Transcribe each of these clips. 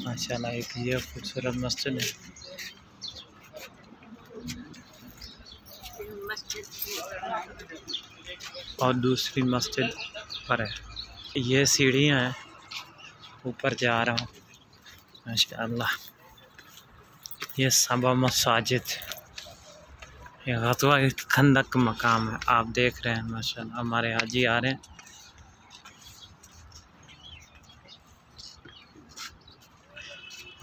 माशाल्लाह। एक ये खूबसूरत मस्जिद है और दूसरी मस्जिद पर है। ये सीढ़ियाँ हैं, ऊपर जा रहा हूँ माशाल्लाह। ये सबा मसाजिद, ये ग़ज़वा खंदक का मकाम है। आप देख रहे हैं माशाल्लाह, हमारे हाजी आ रहे हैं।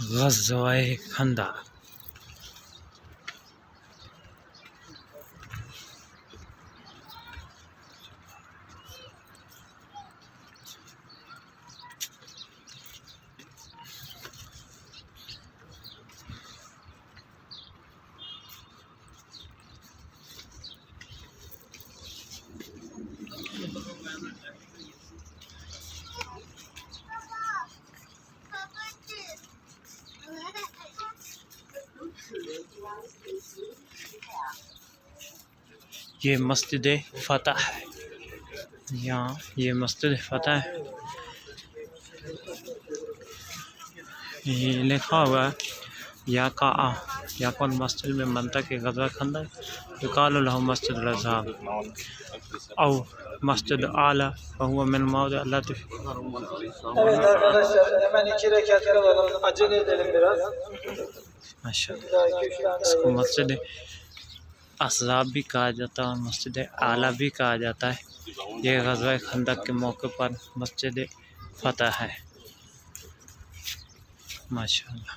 ग़ज़वा खंदक। ये मस्जिद फ़तह है। यहाँ ये मस्जिद फ़तह है, ये लिखा हुआ है या कौन मस्जिद में मनता के ग़ज़वा खंदक युक़ालु लहू मस्जिद अज़हब और मस्जिद आला वहुवा मिन मौज़ि अल्लती। Evet arkadaşlar, hemen 2 rekat kılalım. Acele edelim biraz. माशाल्लाह। इसको मस्जिद अज़हब भी कहा जाता है और मस्जिद आला भी कहा जाता है। ये ग़ज़वा खंदक के मौके पर मस्जिद फ़तह है माशाल्लाह।